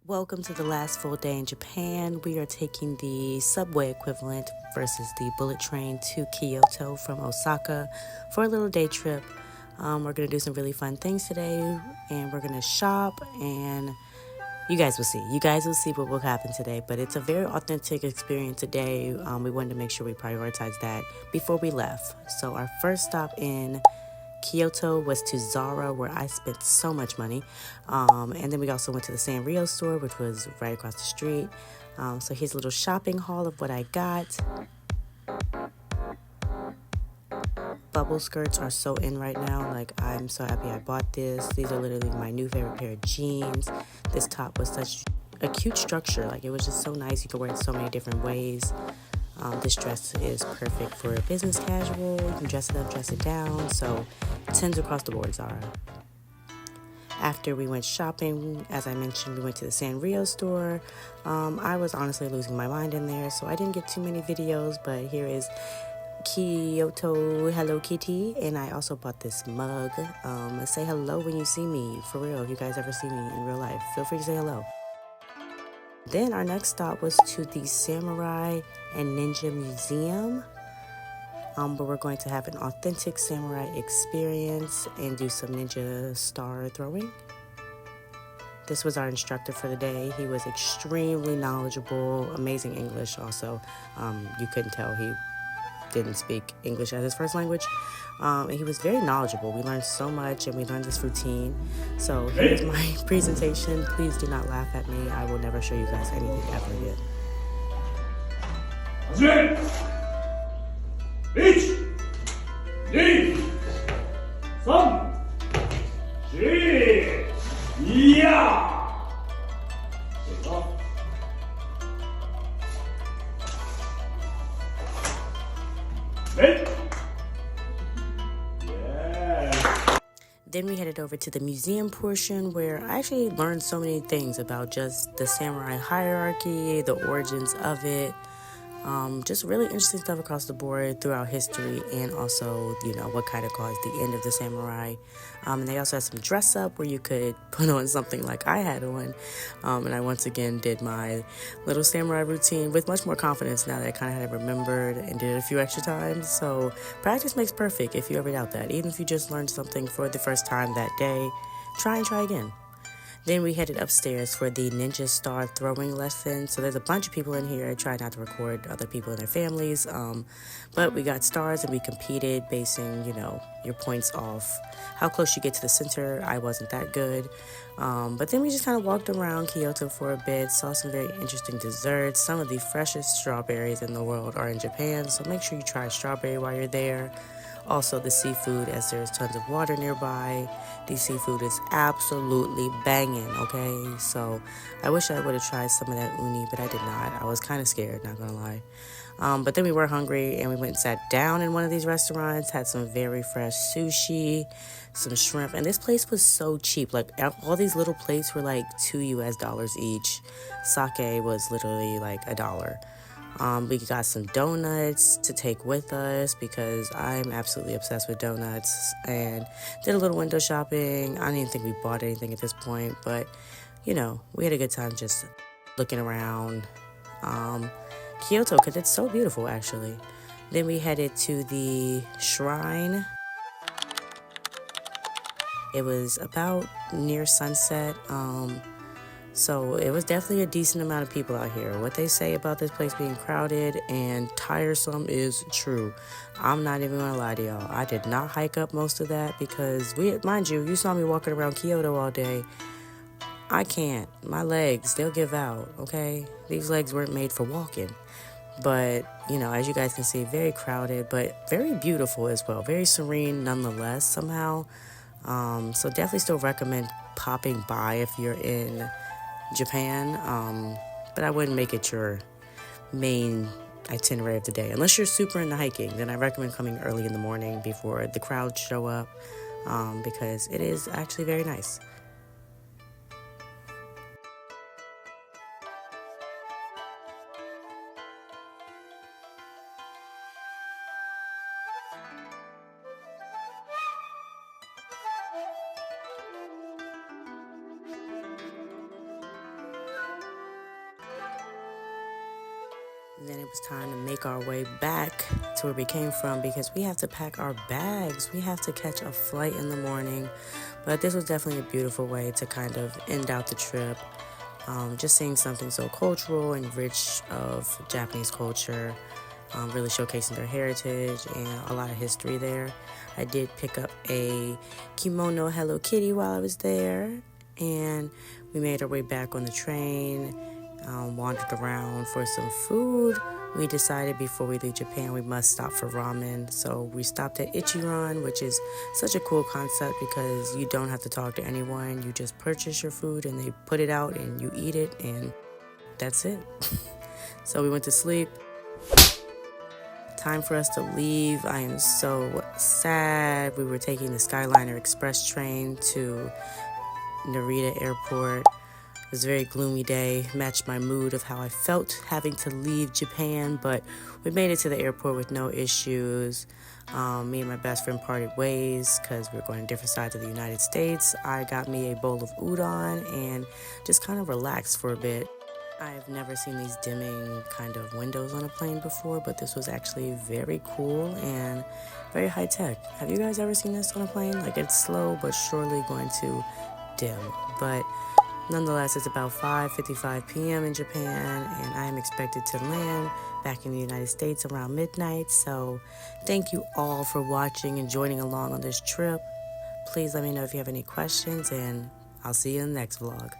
Welcome to the last full day in Japan. We are taking the subway equivalent versus the bullet train to Kyoto from Osaka for a little day trip. We're going to do some really fun things today, and we're going to shop, and you guys will see. You guys will see what will happen today, but it's a very authentic experience today. We wanted to make sure we prioritize that before we left. So our first stop in Kyoto was to Zara, where I spent so much money. And then we also went to the Sanrio store, which was right across the street. So here's a little shopping haul of what I got. Bubble skirts are so in right now. Like, I'm so happy I bought this. These are literally my new favorite pair of jeans. This top was such a cute structure. Like, it was just so nice. You could wear it so many different ways. This dress is perfect for business casual. You can dress it up, dress it down. So 10s across the board, Zara. After we went shopping, as I mentioned, we went to the Sanrio store. I was honestly losing my mind in there, so I didn't get too many videos, but here is Kyoto Hello Kitty, and I also bought this mug. Say hello when you see me, for real. If you guys ever see me in real life, feel free to say hello. Then our next stop was to the Samurai and Ninja Museum, where we're going to have an authentic samurai experience and do some ninja star throwing. This was our instructor for the day. He was extremely knowledgeable, amazing English also. You couldn't tell he didn't speak English as his first language. And he was very knowledgeable. We learned so much, and we learned this routine. So here's my presentation. Please do not laugh at me. I will never show you guys anything ever again. 1、2、3、4、いやThen we headed over to the museum portion, where I actually learned so many things about just the samurai hierarchy, the origins of it. Just really interesting stuff across the board throughout history, and also, what kind of caused the end of the samurai. And they also had some dress up where you could put on something like I had on. And I once again did my little samurai routine with much more confidence now that I kind of had it remembered and did it a few extra times. So practice makes perfect if you ever doubt that. Even if you just learned something for the first time that day, try again. Then we headed upstairs for the ninja star throwing lesson. So there's a bunch of people in here. I tried not to record other people and their families. But we got stars and we competed basing, your points off how close you get to the center. I wasn't that good. But then we just kind of walked around Kyoto for a bit, saw some very interesting desserts. Some of the freshest strawberries in the world are in Japan. So make sure you try strawberry while you're there. Also the seafood, as there's tons of water nearby. The seafood is absolutely banging, okay? So I wish I would have tried some of that uni, but I did not. I was kind of scared, not gonna lie. But then we were hungry, and we went and sat down in one of these restaurants, had some very fresh sushi, some shrimp, and this place was so cheap. Like, all these little plates were like $2 each. Sake was literally like $1. We got some donuts to take with us because I'm absolutely obsessed with donuts, and did a little window shopping. I don't even think we bought anything at this point, but we had a good time just looking around Kyoto because it's so beautiful, actually. Then we headed to the shrine. It was about near sunset. So it was definitely a decent amount of people out here. What they say about this place being crowded and tiresome is true. I'm not even gonna lie to y'all. I did not hike up most of that because, mind you saw me walking around Kyoto all day. I can't. My legs, they'll give out, okay? These legs weren't made for walking. But, as you guys can see, very crowded, but very beautiful as well. Very serene nonetheless, somehow. So definitely still recommend popping by if you're in Japan, but I wouldn't make it your main itinerary of the day. Unless you're super into hiking, then I recommend coming early in the morning before the crowds show up, because it is actually very nice. And then it was time to make our way back to where we came from because we have to pack our bags. We have to catch a flight in the morning. But this was definitely a beautiful way to kind of end out the trip. Just seeing something so cultural and rich of Japanese culture, really showcasing their heritage and a lot of history there. I did pick up a kimono Hello Kitty while I was there, and we made our way back on the train, wandered around for some food. We decided before we leave Japan we must stop for ramen, so we stopped at Ichiran, which is such a cool concept because you don't have to talk to anyone. You just purchase your food and they put it out and you eat it, and that's it. So we went to sleep. Time for us to leave. I am so sad. We were taking the Skyliner Express train to Narita Airport. It was a very gloomy day, matched my mood of how I felt having to leave Japan, but we made it to the airport with no issues. Me and my best friend parted ways because we were going to different sides of the United States. I got me a bowl of udon and just kind of relaxed for a bit. I've never seen these dimming kind of windows on a plane before, but this was actually very cool and very high tech. Have you guys ever seen this on a plane? Like, it's slow but surely going to dim, but nonetheless, it's about 5:55 p.m. in Japan, and I am expected to land back in the United States around midnight. So thank you all for watching and joining along on this trip. Please let me know if you have any questions, and I'll see you in the next vlog.